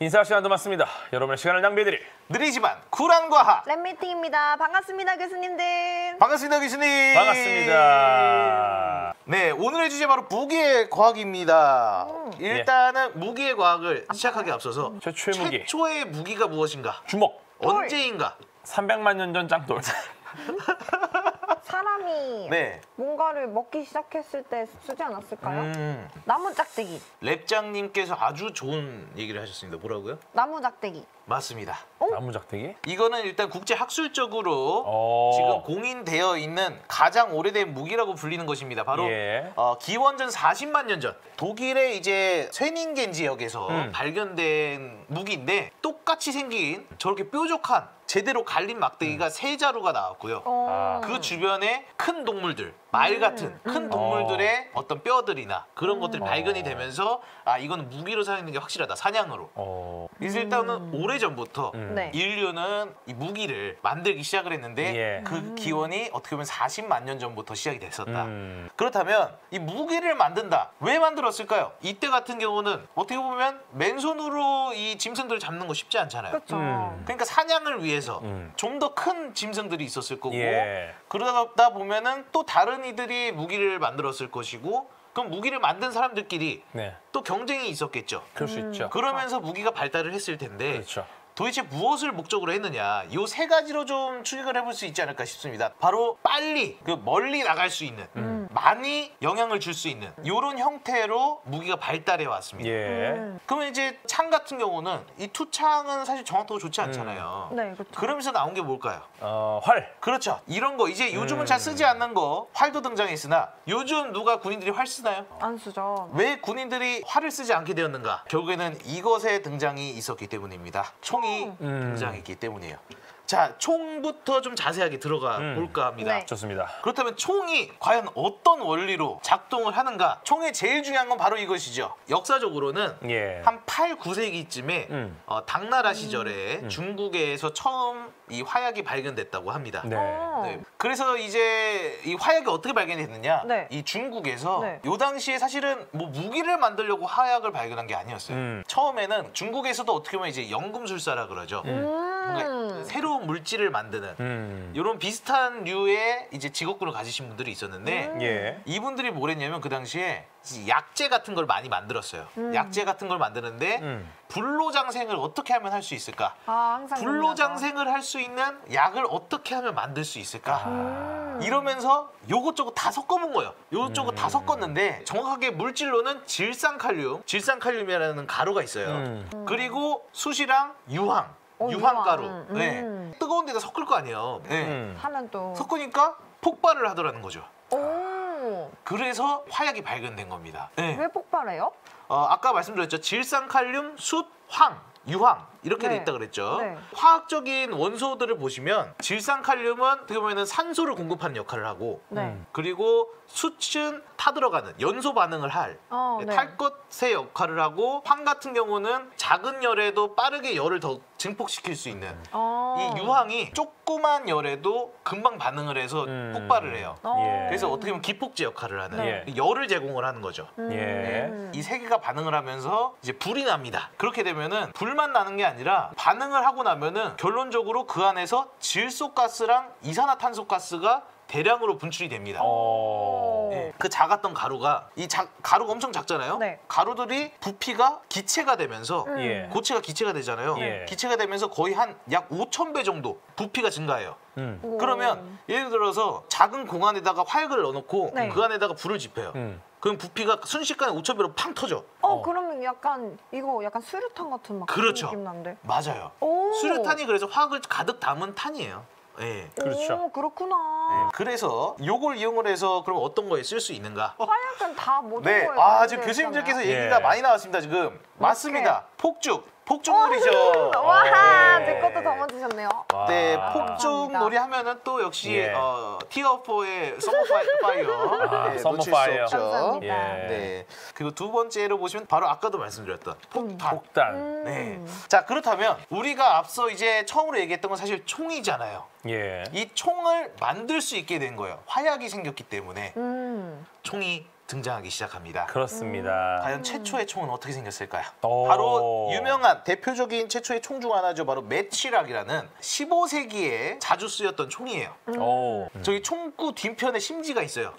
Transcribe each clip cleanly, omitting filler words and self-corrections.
인사 시간도 맞습니다. 여러분의 시간을 낭비해드릴 느리지만 쿨한 과학. 랩미팅입니다. 반갑습니다, 교수님들. 반갑습니다, 교수님. 반갑습니다. 네, 오늘의 주제 바로 무기의 과학입니다. 일단은 무기의 과학을 시작하기 앞서서 최초의 무기. 최초의 무기가 무엇인가? 주먹. 언제인가? 300만 년 전 짱돌. 사람이 네. 뭔가를 먹기 시작했을 때 쓰지 않았을까요? 나무 짝대기. 랩장님께서 아주 좋은 얘기를 하셨습니다. 뭐라고요? 나무 짝대기. 맞습니다. 나무 작대기? 이거는 일단 국제 학술적으로 어. 지금 공인되어 있는 가장 오래된 무기라고 불리는 것입니다. 바로 예. 기원전 40만 년 전 독일의 이제 쇠닝겐 지역에서 발견된 무기인데 똑같이 생긴 저렇게 뾰족한 제대로 갈린 막대기가 세 자루가 나왔고요. 그 주변에 큰 동물들, 말 같은 큰 동물들의 어떤 뼈들이나 그런 것들이 발견이 되면서 아 이거는 무기로 사용하는 게 확실하다. 사냥으로. 그래서 일단은 오래전부터 네. 인류는 이 무기를 만들기 시작을 했는데 예. 그 기원이 어떻게 보면 40만 년 전부터 시작이 됐었다. 그렇다면 이 무기를 만든다. 왜 만들었을까요? 이때 같은 경우는 어떻게 보면 맨손으로 이 짐승들을 잡는 거 쉽지 않잖아요. 그렇죠. 그러니까 사냥을 위해서 좀 더 큰 짐승들이 있었을 거고 예. 그러다 보면은 또 다른 이들이 무기를 만들었을 것이고 그럼 무기를 만든 사람들끼리 네. 또 경쟁이 있었겠죠. 그럴 수 있죠. 그러면서 무기가 발달을 했을 텐데 그렇죠. 도대체 무엇을 목적으로 했느냐 이 세 가지로 좀 추격을 해볼 수 있지 않을까 싶습니다. 바로 빨리 멀리 나갈 수 있는 많이 영향을 줄 수 있는 이런 형태로 무기가 발달해 왔습니다. 예. 그러면 이제 창 같은 경우는 이 투창은 사실 정확도가 좋지 않잖아요. 네, 그렇죠. 그러면서 나온 게 뭘까요? 활. 그렇죠. 이런 거 이제 요즘은 잘 쓰지 않는 거 활도 등장했으나 요즘 누가 군인들이 활 쓰나요? 안 쓰죠. 왜 군인들이 활을 쓰지 않게 되었는가? 결국에는 이것의 등장이 있었기 때문입니다. 총이 등장했기 때문이에요. 자, 총부터 좀 자세하게 들어가 볼까 합니다. 네. 좋습니다. 그렇다면 총이 과연 어떤 원리로 작동을 하는가? 총의 제일 중요한 건 바로 이것이죠. 역사적으로는 예. 한 8, 9세기쯤에 당나라 시절에 중국에서 처음 이 화약이 발견됐다고 합니다. 네. 네. 그래서 이제 이 화약이 어떻게 발견이 됐느냐? 네. 이 중국에서 네. 요 당시에 사실은 뭐 무기를 만들려고 화약을 발견한 게 아니었어요. 처음에는 중국에서도 어떻게 보면 이제 연금술사라 그러죠. 뭔가 새로운 물질을 만드는 이런 비슷한 류의 이제 직업군을 가지신 분들이 있었는데 예. 이분들이 뭘 했냐면 그 당시에 약재 같은 걸 많이 만들었어요. 약재 같은 걸 만드는데 불로장생을 어떻게 하면 할 수 있을까? 항상 불로장생을 할 수 있는 약을 어떻게 하면 만들 수 있을까? 이러면서 요것저것 다 섞어본 거예요. 요것저것 다 섞었는데 정확하게 물질로는 질산칼륨이라는 가루가 있어요. 그리고 숯이랑 유황. 유황가루. 유황. 네. 뜨거운 데다 섞을 거 아니에요. 네. 하면 또. 섞으니까 폭발을 하더라는 거죠. 오. 그래서 화약이 발견된 겁니다. 네. 왜 폭발해요? 아까 말씀드렸죠. 질산칼륨, 숯, 황, 유황 이렇게 돼 네. 있다 그랬죠. 네. 화학적인 원소들을 보시면 질산칼륨은 어떻게 보면 산소를 공급하는 역할을 하고 네. 그리고 숯은 타들어가는 연소 반응을 할 네. 탈 것의 역할을 하고 황 같은 경우는 작은 열에도 빠르게 열을 더 증폭시킬 수 있는 이 유황이 조그만 열에도 금방 반응을 해서 폭발을 해요. 예. 그래서 어떻게 보면 기폭제 역할을 하는 네. 열을 제공을 하는 거죠. 예. 이 세 개가 반응을 하면서 이제 불이 납니다. 그렇게 되면은 불만 나는 게 아니라 반응을 하고 나면은 결론적으로 그 안에서 질소가스랑 이산화탄소가스가 대량으로 분출이 됩니다. 네, 그 작았던 가루가 가루가 엄청 작잖아요. 네. 가루들이 부피가 기체가 되면서 예. 고체가 기체가 되잖아요. 예. 기체가 되면서 거의 한 약 5,000배 정도 부피가 증가해요. 그러면 예를 들어서 작은 공안에다가 화약을 넣어놓고 네. 그 안에다가 불을 지펴요. 그럼 부피가 순식간에 5,000배로 팡 터져. 그러면 약간 이거 약간 수류탄 같은 막 그렇죠. 느낌 난데. 맞아요. 오. 수류탄이 그래서 화학을 가득 담은 탄이에요. 네. 그렇죠. 오, 그렇구나. 그래서 요걸 이용을 해서 그럼 어떤 거에 쓸 수 있는가? 화약은 다 모든 네, 거에 지금 관련돼 교수님들께서 있잖아요. 얘기가 예. 많이 나왔습니다. 지금 맞습니다. 폭죽놀이죠. 와, 예. 제 것도 담아주셨네요. 네, 와. 폭죽놀이 하면은 또 역시 예. 티어포의 서머 파이어 네, 서머 놓칠 파이어. 수 없죠. 감사합니다. 예. 네. 그리고 두 번째로 보시면 바로 아까도 말씀드렸던 폭탄. 폭탄. 네. 자, 그렇다면 우리가 앞서 이제 처음으로 얘기했던 건 사실 총이잖아요. 예. 이 총을 만들 수 있게 된 거예요. 화약이 생겼기 때문에 총이 등장하기 시작합니다. 그렇습니다. 과연 최초의 총은 어떻게 생겼을까요? 오. 바로 유명한 대표적인 최초의 총 중 하나죠. 바로 매치락이라는 15세기에 자주 쓰였던 총이에요. 오. 저기 총구 뒷편에 심지가 있어요.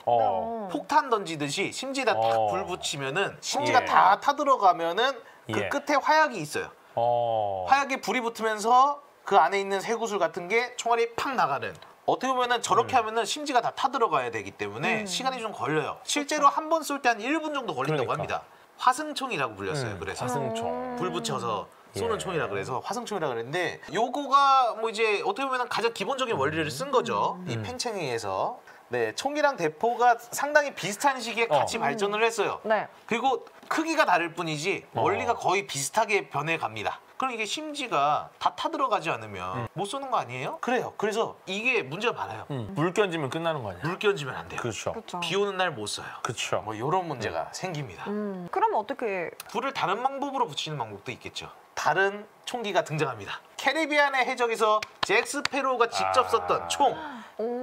폭탄 던지듯이 심지에다 딱 불 붙이면은 심지가 예. 다 타들어가면은 그 예. 끝에 화약이 있어요. 어. 화약에 불이 붙으면서 그 안에 있는 쇠구슬 같은 게 총알이 팍 나가는. 어떻게 보면은 저렇게 하면은 심지가 다 타들어가야 되기 때문에 시간이 좀 걸려요. 실제로 한 번 쏠 때 한 1분 정도 걸린다고 그러니까. 합니다. 화승총이라고 불렸어요. 그래서 화승총. 불 붙여서 쏘는 예. 총이라 그래서 화승총이라 그랬는데 요거가 뭐 이제 어떻게 보면 가장 기본적인 원리를 쓴 거죠. 이 팽챙이에서. 네, 총이랑 대포가 상당히 비슷한 시기에 같이 발전을 했어요. 네. 그리고 크기가 다를 뿐이지 원리가 거의 비슷하게 변해 갑니다. 그럼 이게 심지가 다 타들어가지 않으면 못 쏘는 거 아니에요? 그래요. 그래서 이게 문제가 많아요. 물 끼얹으면 끝나는 거 아니야? 물 끼얹으면 안 돼요. 그렇죠. 그렇죠. 비 오는 날 못 써요. 그렇죠. 뭐 이런 문제가 생깁니다. 그럼 어떻게? 불을 다른 방법으로 붙이는 방법도 있겠죠. 다른 총기가 등장합니다. 캐리비안의 해적에서 잭 스페로우가 직접 썼던 총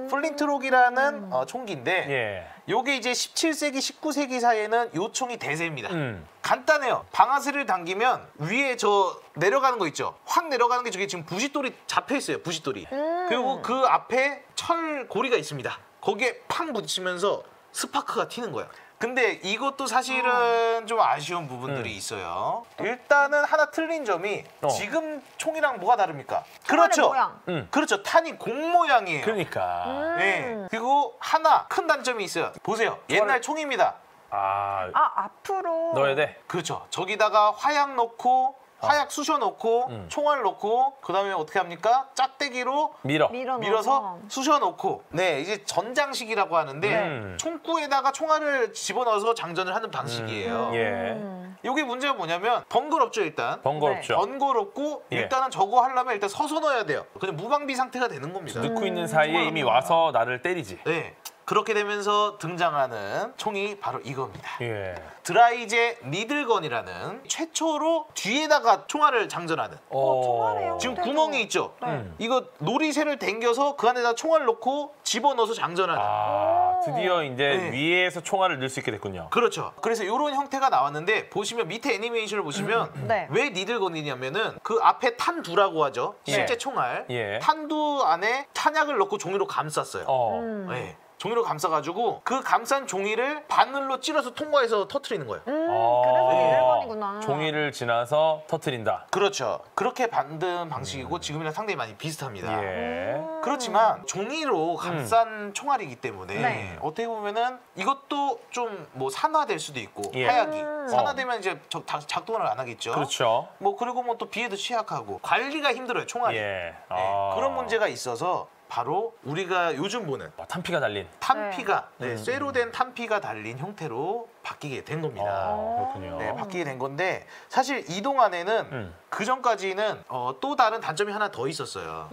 플린트록이라는 총기인데 예. 요게 이제 17세기, 19세기 사이에는 요 총이 대세입니다. 간단해요. 방아쇠를 당기면 위에 저 내려가는 거 있죠. 확 내려가는 게 저기 지금 부싯돌이 잡혀 있어요. 부싯돌이. 그리고 그 앞에 철 고리가 있습니다. 거기에 팡 붙이면서 스파크가 튀는 거예요. 근데 이것도 사실은 좀 아쉬운 부분들이 있어요. 일단은 하나 틀린 점이 지금 총이랑 뭐가 다릅니까? 그렇죠. 모양. 그렇죠. 탄이 공 모양이에요. 그러니까. 네. 그리고 하나 큰 단점이 있어요. 보세요. 옛날 총입니다. 아, 앞으로. 넣어야 돼. 그렇죠. 저기다가 화약 넣고 화약 쑤셔 넣고 총알 넣고 그다음에 어떻게 합니까? 짝대기로 밀어서 쑤셔 넣고 네, 이제 전장식이라고 하는데 총구에다가 총알을 집어넣어서 장전을 하는 방식이에요. 예. 이게 문제가 뭐냐면 번거롭죠, 일단. 번거롭죠. 번거롭고 예. 일단은 저거 하려면 일단 서서 넣어야 돼요. 그냥 무방비 상태가 되는 겁니다. 넣고 있는 사이에 이미 와서 나를 때리지. 네. 그렇게 되면서 등장하는 총이 바로 이겁니다. 예. 드라이제 니들건이라는 최초로 뒤에다가 총알을 장전하는. 총알이에요. 지금 형태도. 구멍이 있죠? 네. 이거 놀이쇠를 당겨서 그 안에다 총알 넣고 집어넣어서 장전하는. 아, 드디어 이제 네. 위에서 총알을 넣을 수 있게 됐군요. 그렇죠. 그래서 이런 형태가 나왔는데 보시면 밑에 애니메이션을 보시면 네. 왜 니들건이냐면은 그 앞에 탄두라고 하죠. 실제 예. 총알. 예. 탄두 안에 탄약을 넣고 종이로 감쌌어요. 네. 종이로 감싸가지고 그 감싼 종이를 바늘로 찔러서 통과해서 터트리는 거예요. 그래서 니들건이구나. 종이를 지나서 터트린다. 그렇죠. 그렇게 만든 방식이고 지금이랑 상당히 많이 비슷합니다. 예. 그렇지만 종이로 감싼 총알이기 때문에 네. 어떻게 보면은 이것도 좀 뭐 산화될 수도 있고 예. 화약이 산화되면 이제 작동을 안 하겠죠. 그렇죠. 뭐 그리고 뭐 또 비에도 취약하고 관리가 힘들어요 총알이. 예. 네, 아. 그런 문제가 있어서 바로 우리가 요즘 보는 탄피가 달린. 탄피가 쇠로 된 탄피가 달린 형태로 바뀌게 된 겁니다. 그렇군요. 네, 바뀌게 된 건데 사실 이 동안에는 그 전까지는 또 다른 단점이 하나 더 있었어요.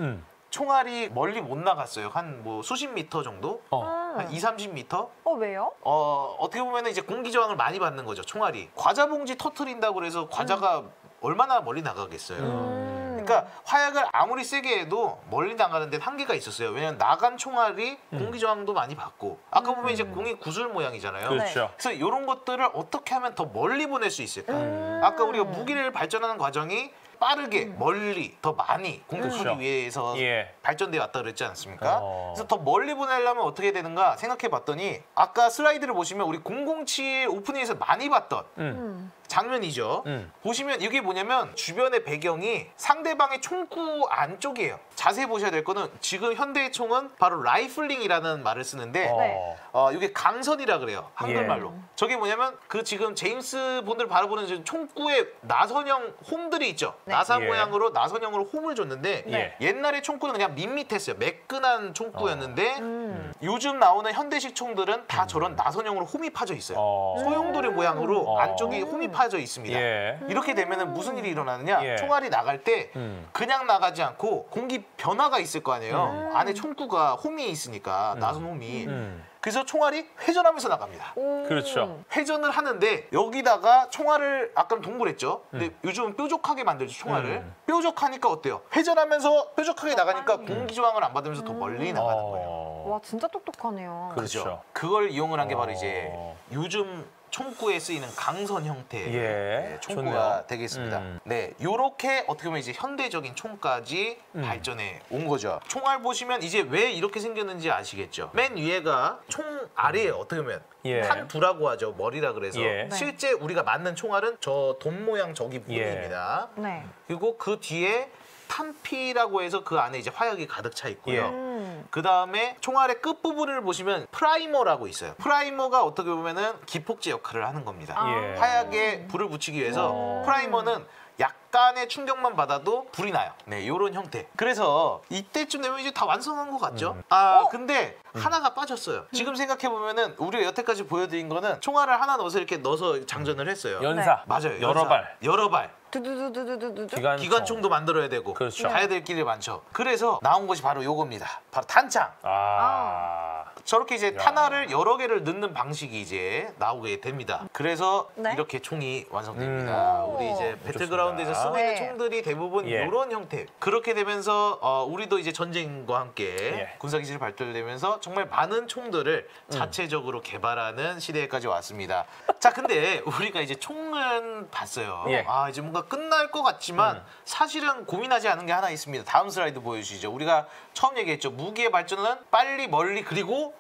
총알이 멀리 못 나갔어요. 한 뭐 수십 미터 정도? 한 2, 30미터? 왜요? 어떻게 보면 이제 공기 저항을 많이 받는 거죠, 총알이. 과자 봉지 터트린다고 그래서 과자가 얼마나 멀리 나가겠어요. 그러니까 화약을 아무리 세게 해도 멀리 나가는 데는 한계가 있었어요. 왜냐면 나간 총알이 공기 저항도 많이 받고 아까 보면 이제 공이 구슬 모양이잖아요. 그렇죠. 그래서 이런 것들을 어떻게 하면 더 멀리 보낼 수 있을까? 아까 우리가 무기를 발전하는 과정이 빠르게 멀리 더 많이 공격하기 그렇죠. 위해서 예. 발전돼 왔다 그랬지 않습니까? 그래서 더 멀리 보내려면 어떻게 되는가 생각해 봤더니 아까 슬라이드를 보시면 우리 007 오프닝에서 많이 봤던 장면이죠. 보시면 이게 뭐냐면 주변의 배경이 상대방의 총구 안쪽이에요. 자세히 보셔야 될 거는 지금 현대의 총은 바로 라이플링이라는 말을 쓰는데 네. 이게 강선이라 그래요. 한글말로. 저게 뭐냐면 그 지금 제임스 본드를 바라보는 지금 총구에 나선형 홈들이 있죠. 네. 나사 예. 모양으로 나선형으로 홈을 줬는데 네. 옛날에 총구는 그냥 밋밋했어요. 매끈한 총구였는데 요즘 나오는 현대식 총들은 다 저런 나선형으로 홈이 파져 있어요. 소용돌이 모양으로 안쪽이 홈이 파져 있습니다. 예. 이렇게 되면은 무슨 일이 일어나느냐? 예. 총알이 나갈 때 그냥 나가지 않고 공기 변화가 있을 거 아니에요. 안에 총구가 홈이 있으니까 나선 홈이. 그래서 총알이 회전하면서 나갑니다. 그렇죠. 회전을 하는데 여기다가 총알을 아까 동그랬죠. 근데 요즘은 뾰족하게 만들죠 총알을. 뾰족하니까 어때요? 회전하면서 뾰족하게 나가니까 공기 저항을 안 받으면서 더 멀리 나가는 거예요. 와 진짜 똑똑하네요. 그렇죠. 그걸 이용을 한 게 바로 어. 이제 요즘 총구에 쓰이는 강선 형태의 예, 총구가 좋네요. 되겠습니다. 음. 네, 요렇게 어떻게 보면 이제 현대적인 총까지 발전해 온 거죠. 총알 보시면 이제 왜 이렇게 생겼는지 아시겠죠? 맨 위에가 총 아래에 어떻게 보면 예. 탄두라고 하죠. 머리라 그래서 예. 네. 실제 우리가 맞는 총알은 저 돈 모양 저기 부분입니다. 네. 그리고 그 뒤에 탄피라고 해서 그 안에 이제 화약이 가득 차 있고요. 예. 그 다음에 총알의 끝부분을 보시면 프라이머라고 있어요. 프라이머가 어떻게 보면은 기폭제 역할을 하는 겁니다. 아. 예. 화약에 불을 붙이기 위해서 오. 프라이머는 약간의 충격만 받아도 불이 나요. 네, 요런 형태. 그래서 이때쯤 되면 이제 다 완성한 것 같죠? 근데 하나가 빠졌어요. 지금 생각해보면은 우리가 여태까지 보여드린 거는 총알을 하나 넣어서 장전을 했어요. 연사. 맞아요. 여러 연사. 발. 여러 발. 두두두두두두두. 기관총도 만들어야 되고 그렇죠. 가야 될 길이 많죠. 그래서 나온 것이 바로 요겁니다. 바로 탄창. 저렇게 이제 탄알을 여러 개를 넣는 방식이 이제 나오게 됩니다. 그래서 네. 이렇게 총이 완성됩니다. 오. 우리 이제 배틀그라운드에서 쓰고 네. 있는 총들이 대부분 예. 이런 형태. 그렇게 되면서 우리도 이제 전쟁과 함께 예. 군사기술이 발달되면서 정말 많은 총들을 자체적으로 개발하는 시대까지 왔습니다. 자, 근데 우리가 이제 총은 봤어요. 예. 이제 뭔가 끝날 것 같지만 사실은 고민하지 않은 게 하나 있습니다. 다음 슬라이드 보여주시죠. 우리가 처음 얘기했죠. 무기의 발전은 빨리, 멀리, 그리고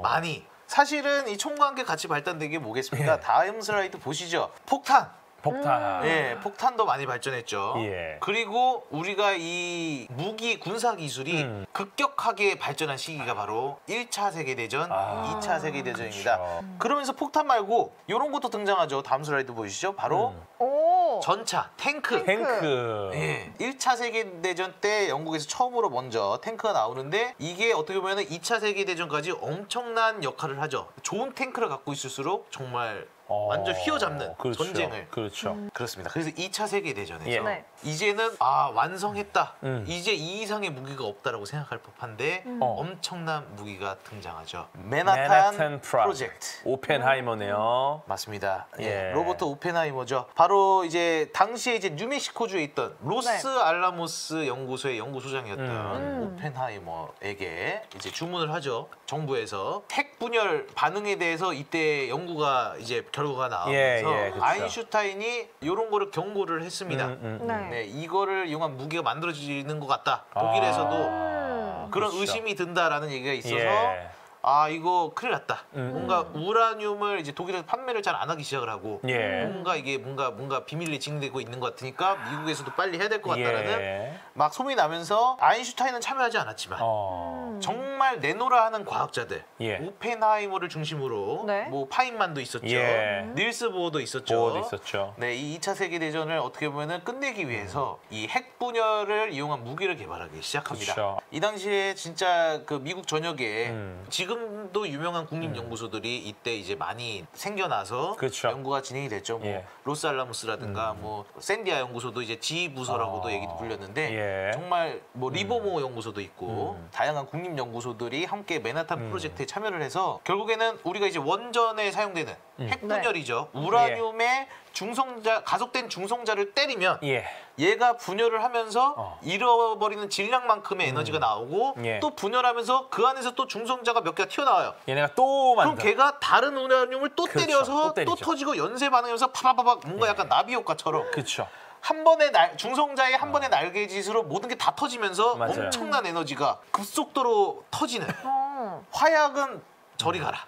많이. 사실은 이 총과 함께 같이 발달된 게 뭐겠습니까? 예. 다음 슬라이드 보시죠. 폭탄. 폭탄. 예, 폭탄도 많이 발전했죠. 예. 그리고 우리가 이 무기 군사 기술이 급격하게 발전한 시기가 바로 1차 세계대전, 2차 세계대전입니다. 그렇죠. 그러면서 폭탄 말고 이런 것도 등장하죠. 다음 슬라이드 보시죠. 바로 오. 전차, 탱크. 탱크. 예, 1차 세계대전 때 영국에서 처음으로 먼저 탱크가 나오는데 이게 어떻게 보면 2차 세계대전까지 엄청난 역할을 하죠. 좋은 탱크를 갖고 있을수록 정말 완전 휘어잡는 그렇죠. 전쟁을. 그렇죠. 그렇습니다. 그래서 2차 세계대전에서 예. 네. 이제는 완성했다. 음. 이제 이 이상의 무기가 없다라고 생각할 법한데 엄청난 무기가 등장하죠. 맨하탄 맨하탄 프로젝트. 프로젝트. 오펜하이머네요. 맞습니다. 예. 로버트 오펜하이머죠. 바로 이제 당시에 이제 뉴멕시코주에 있던 로스 알라모스 연구소의 연구소장이었던 오펜하이머에게 이제 주문을 하죠. 정부에서 핵 분열 반응에 대해서 이때 연구가 이제 결과가 나오면서 예, 그렇죠. 아인슈타인이 이런 거를 경고를 했습니다. 네. 네, 이거를 이용한 무기가 만들어지는 것 같다. 독일에서도 그런 그렇죠. 의심이 든다라는 얘기가 있어서 예. 이거 큰일 났다. 뭔가 우라늄을 이제 독일에서 판매를 잘 안 하기 시작을 하고 예. 뭔가 이게 뭔가 비밀리 진행되고 있는 것 같으니까 미국에서도 빨리 해야 될 것 같다라는 예. 막 소문이 나면서 아인슈타인은 참여하지 않았지만 정말 내노라 하는 과학자들 예. 오펜하이머를 중심으로 네. 뭐 파인만도 있었죠. 예. 닐스 보어도 있었죠. 보어도 있었죠. 네, 이 2차 세계대전을 어떻게 보면은 끝내기 위해서 이 핵 분열을 이용한 무기를 개발하기 시작합니다. 그쵸. 이 당시에 진짜 그 미국 전역에 음. 지금도 유명한 국립연구소들이 이때 이제 많이 생겨나서 그쵸. 연구가 진행이 됐죠. 뭐 예. 로스알라모스라든가 뭐 샌디아 연구소도 이제 지부서라고도 얘기도 불렸는데 예. 정말 뭐 리버모 연구소도 있고 다양한 국립연구소들이 함께 맨하탄 프로젝트에 참여를 해서 결국에는 우리가 이제 원전에 사용되는 핵 분열이죠. 우라늄의 중성자 가속된 중성자를 때리면 예. 얘가 분열을 하면서 잃어버리는 질량만큼의 에너지가 나오고 예. 또 분열하면서 그 안에서 또 중성자가 몇 개가 튀어나와요. 얘네가 또 그럼 만들어. 걔가 다른 우라늄을 또 그렇죠. 때려서 또 또 때리죠. 터지고 연쇄 반응하면서 파바바박 뭔가 약간 나비 효과처럼 그렇죠. 한 번의 중성자의 한 번의 날개짓으로 모든 게 다 터지면서 맞아요. 엄청난 에너지가 급속도로 터지는 화약은 저리 가라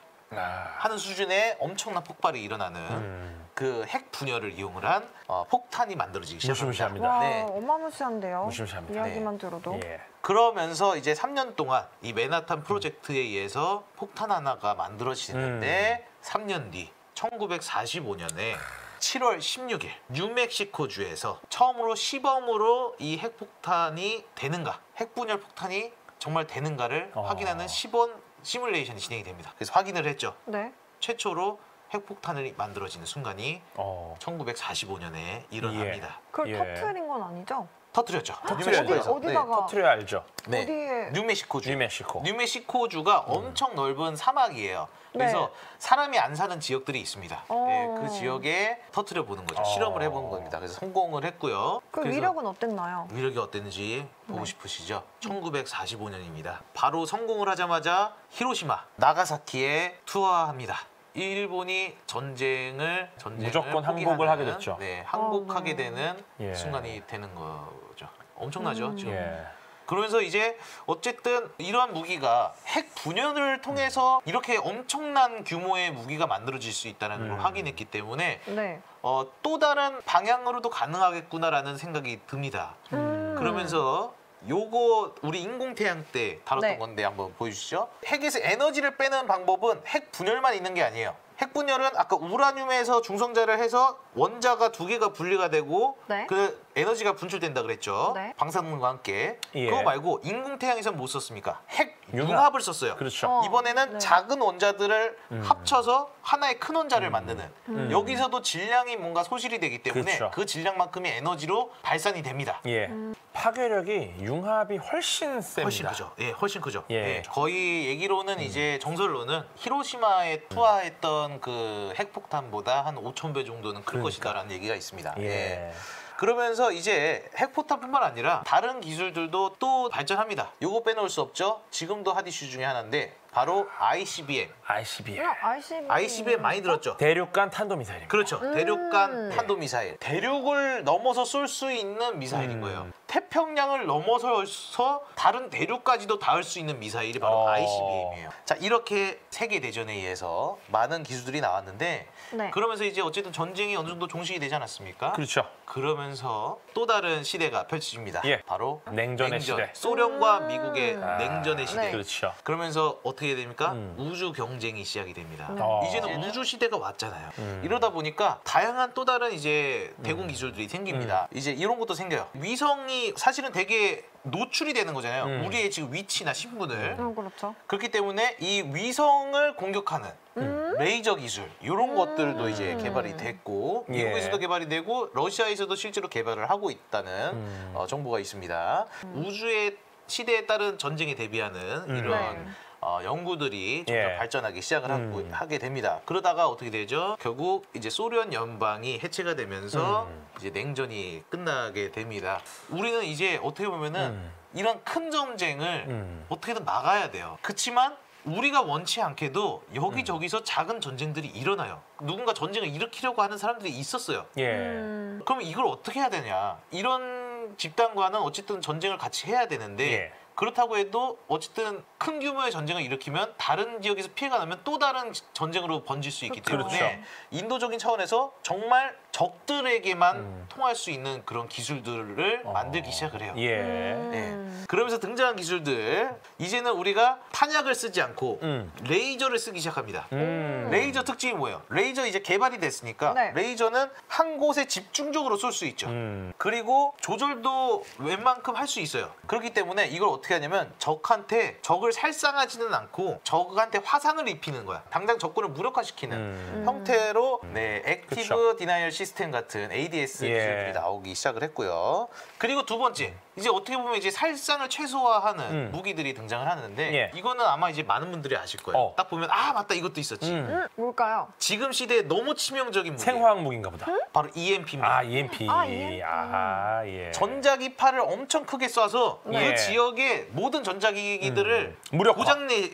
하는 수준의 엄청난 폭발이 일어나는 그 핵 분열을 이용을 한 폭탄이 만들어지기 시작합니다. 무시무시합니다. 와 네. 어마무시한데요. 무시무시합니다. 이야기만 들어도. 예. 그러면서 이제 3년 동안 이 맨하탄 프로젝트에 의해서 폭탄 하나가 만들어지는데 3년 뒤 1945년에 7월 16일 뉴멕시코주에서 처음으로 시범으로 이 핵폭탄이 되는가, 핵분열 폭탄이 정말 되는가를 확인하는 시범 시뮬레이션이 진행이 됩니다. 그래서 확인을 했죠. 네. 최초로 핵폭탄이 만들어지는 순간이 어. 1945년에 일어납니다. 그걸 예. 터트린 건 아니죠? 터뜨렸죠. 터뜨려야죠. 어디다가? 터트려야 알죠. 네. 어디에? 뉴멕시코주. 뉴멕시코. 뉴멕시코주가 엄청 넓은 사막이에요. 그래서 네. 사람이 안 사는 지역들이 있습니다. 네, 어. 그 지역에 터뜨려 보는 거죠. 실험을 해본 겁니다. 그래서 성공을 했고요. 그 그래서 위력은 어땠나요? 위력이 어땠는지 보고 네. 싶으시죠? 1945년입니다. 바로 성공을 하자마자 히로시마, 나가사키에 투하합니다. 일본이 전쟁을 무조건 항복을 포기하는, 하게 됐죠. 네, 항복하게 네. 되는 예. 순간이 되는 거죠. 엄청나죠, 지금. 예. 그러면서 이제 어쨌든 이러한 무기가 핵 분열을 통해서 이렇게 엄청난 규모의 무기가 만들어질 수 있다는 걸 확인했기 때문에 네. 또 다른 방향으로도 가능하겠구나라는 생각이 듭니다. 그러면서 요거 우리 인공태양 때 다뤘던 네. 건데 한번 보여주시죠. 핵에서 에너지를 빼는 방법은 핵 분열만 있는 게 아니에요. 핵 분열은 아까 우라늄에서 중성자를 해서 원자가 두 개가 분리가 되고 네. 그 에너지가 분출된다 그랬죠. 네. 방사능과 함께. 예. 그거 말고 인공태양에선 뭐 썼습니까? 핵 융합. 융합을 썼어요. 그렇죠. 어. 이번에는 네. 작은 원자들을 합쳐서 하나의 큰 원자를 만드는 여기서도 질량이 뭔가 소실이 되기 때문에 그렇죠. 그 질량만큼의 에너지로 발산이 됩니다. 예. 파괴력이 융합이 훨씬 셉니다. 훨씬 크죠. 예, 훨씬 크죠. 예. 예. 거의 얘기로는 이제 정설로는 히로시마에 투하했던 그 핵폭탄보다 한 5,000배 정도는 클 것이다라는 얘기가 있습니다. 예. 예. 그러면서 이제 핵폭탄뿐만 아니라 다른 기술들도 또 발전합니다. 요거 빼놓을 수 없죠. 지금도 핫 이슈 중에 하나인데 바로 ICBM. ICBM. ICBM 많이 들었죠. 대륙간 탄도미사일입니다. 그렇죠. 대륙간 탄도미사일. 대륙을 넘어서 쏠 수 있는 미사일인 거예요. 태평양을 넘어서서 다른 대륙까지도 닿을 수 있는 미사일이 바로 ICBM이에요. 자, 이렇게 세계대전에 의해서 많은 기술들이 나왔는데 네. 그러면서 이제 어쨌든 전쟁이 어느 정도 종식이 되지 않았습니까? 그렇죠. 그러면서 또 다른 시대가 펼쳐집니다. 예. 바로 냉전의 시대. 소련과 미국의 냉전의 시대. 네. 그렇죠. 그러면서 어떻게 됩니까? 우주 경쟁이 시작이 됩니다. 어. 이제는 우주 시대가 왔잖아요. 이러다 보니까 다양한 또 다른 이제 대공 기술들이 생깁니다. 이제 이런 것도 생겨요. 위성이 사실은 되게 노출이 되는 거잖아요. 우리의 지금 위치나 신분을. 그렇죠. 그렇기 때문에 이 위성을 공격하는 레이저 기술 이런 것들도 이제 개발이 됐고 예. 미국에서도 개발이 되고 러시아에서도 실제로 개발을 하고 있다는 정보가 있습니다. 우주의 시대에 따른 전쟁에 대비하는 이런 네. 연구들이 점점 예. 발전하기 시작을 하게 됩니다. 그러다가 어떻게 되죠? 결국 이제 소련 연방이 해체가 되면서 이제 냉전이 끝나게 됩니다. 우리는 이제 어떻게 보면은 이런 큰 전쟁을 어떻게든 막아야 돼요. 그렇지만 우리가 원치 않게도 여기저기서 작은 전쟁들이 일어나요. 누군가 전쟁을 일으키려고 하는 사람들이 있었어요. 예. 그럼 이걸 어떻게 해야 되냐? 이런 집단과는 어쨌든 전쟁을 같이 해야 되는데 예. 그렇다고 해도 어쨌든 큰 규모의 전쟁을 일으키면 다른 지역에서 피해가 나면 또 다른 전쟁으로 번질 수 있기 때문에 그렇죠. 인도적인 차원에서 정말 적들에게만 통할 수 있는 그런 기술들을 만들기 시작을 해요. 예. 네. 그러면서 등장한 기술들 이제는 우리가 탄약을 쓰지 않고 레이저를 쓰기 시작합니다. 레이저 특징이 뭐예요? 레이저 이제 개발이 됐으니까 네. 레이저는 한 곳에 집중적으로 쏠 수 있죠. 그리고 조절도 웬만큼 할 수 있어요. 그렇기 때문에 이걸 어떻게 하냐면 적한테 적을 살상하지는 않고 적한테 화상을 입히는 거야. 당장 적군을 무력화시키는 형태로 네, 액티브 그쵸. 디나이얼 시스템 같은 ADS 예. 기술들이 나오기 시작을 했고요. 그리고 두 번째, 이제 어떻게 보면 이제 살상을 최소화하는 무기들이 등장을 하는데 예. 이거는 아마 이제 많은 분들이 아실 거예요. 딱 보면 아 맞다 이것도 있었지. 뭘까요? 지금 시대에 너무 치명적인 무기 생화학 무기인가 보다. 바로 EMP입니다. 아, EMP. 아, EMP. 아, 예. 전자기파를 엄청 크게 쏴서 예. 그 지역의 모든 전자기기들을 무력화.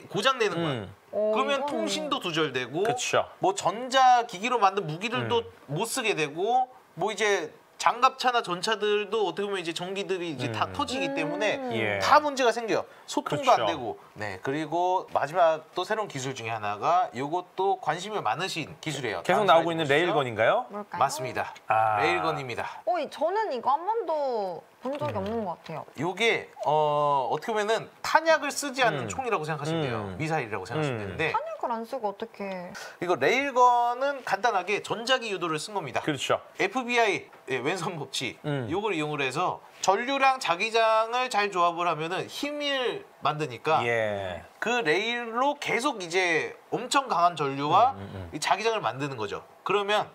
고장내는 거야. 그러면 이거는- 통신도 두절되고 그쵸. 뭐 전자기기로 만든 무기들도 못 쓰게 되고 뭐 이제 장갑차나 전차들도 어떻게 보면 이제 전기들이 이제 다 터지기 때문에 예. 다 문제가 생겨요. 소통도 그렇죠. 안 되고. 네. 그리고 마지막 또 새로운 기술 중에 하나가 이것도 관심이 많으신 기술이에요. 계속 다음 나오고 슬라이드 있는 보시죠. 레일건인가요? 뭘까요? 맞습니다. 아. 레일건입니다. 저는 이거 한 번도 본 적이 없는 것 같아요. 요게 어떻게 보면은 탄약을 쓰지 않는 총이라고 생각하시면 돼요. 미사일이라고 생각하시면 되는데 탄약을 안 쓰고 어떻게? 이거 레일건은 간단하게 전자기 유도를 쓴 겁니다. 그렇죠. FBI 왼손 법칙 요걸 이용을 해서 전류랑 자기장을 잘 조합을 하면은 힘을 만드니까 예. 그 레일로 계속 이제 엄청 강한 전류와 이 자기장을 만드는 거죠. 그러면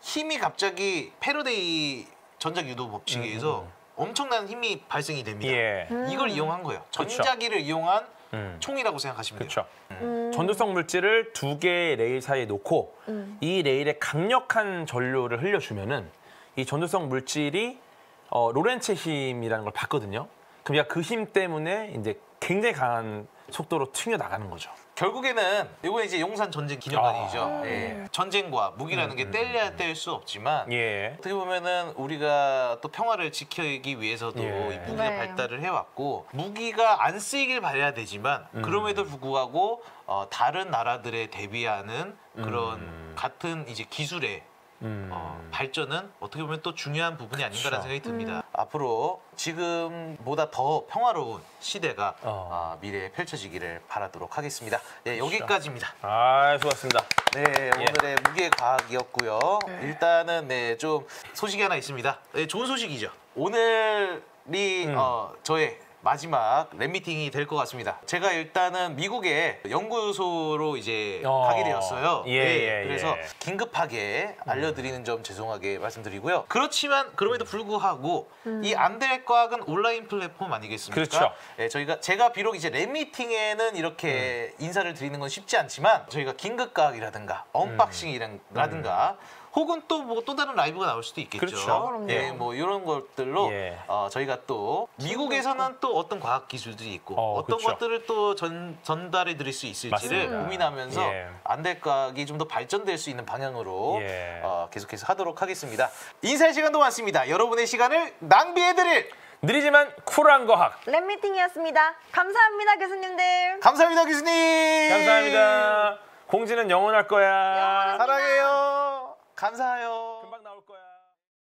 힘이 갑자기 패러데이 전자기 유도 법칙에 의해서 엄청난 힘이 발생이 됩니다. 예. 이걸 이용한 거예요. 그쵸. 전자기를 이용한 음. 총이라고 생각하시면 돼요. 그렇죠. 전도성 물질을 두 개의 레일 사이에 놓고 이 레일에 강력한 전류를 흘려주면은 이 전도성 물질이 로렌츠 힘이라는 걸 봤거든요. 그럼 얘가 그 힘 때문에 이제 굉장히 강한 속도로 튕겨 나가는 거죠. 결국에는 이거 이제 용산 전쟁 기념관이죠. 예. 전쟁과 무기라는 게 뗄래야 뗄 수 없지만 예. 어떻게 보면은 우리가 또 평화를 지키기 위해서도 예. 이 무기가 네. 발달을 해왔고 무기가 안 쓰이길 바라야 되지만 그럼에도 불구하고 다른 나라들에 대비하는 그런 같은 이제 기술의 발전은 어떻게 보면 또 중요한 부분이 아닌가라는 생각이 듭니다. 앞으로 지금보다 더 평화로운 시대가 미래에 펼쳐지기를 바라도록 하겠습니다. 네, 여기까지입니다. 아, 수고하셨습니다. 네, 오늘의 무게과학이었고요. 일단은 네, 좀 소식이 하나 있습니다. 네, 좋은 소식이죠. 오늘이 저의 마지막 랩미팅이 될 것 같습니다. 제가 일단은 미국의 연구소로 이제 가게 되었어요. 그래서 긴급하게 알려드리는 점 죄송하게 말씀드리고요. 그렇지만 그럼에도 불구하고 이 안될 과학은 온라인 플랫폼 아니겠습니까? 그렇죠. 네, 제가 비록 이제 랩미팅에는 이렇게 인사를 드리는 건 쉽지 않지만 저희가 긴급과학이라든가 언박싱이라든가 혹은 또 뭐 또 다른 라이브가 나올 수도 있겠죠. 그렇죠. 예, 뭐 이런 것들로 예. 저희가 또 미국에서는 또 어떤 과학 기술들이 있고 어떤 그렇죠. 것들을 또 전달해 드릴 수 있을지를 맞습니다. 고민하면서 예. 안될과학이 좀 더 발전될 수 있는 방향으로 예. 계속해서 하도록 하겠습니다. 인사의 시간도 많습니다. 여러분의 시간을 낭비해드릴 느리지만 쿨한 과학. 랩미팅이었습니다. 감사합니다, 교수님들. 감사합니다, 교수님. 감사합니다. 공지는 영원할 거야. 영원합니다. 사랑해요. 감사해요.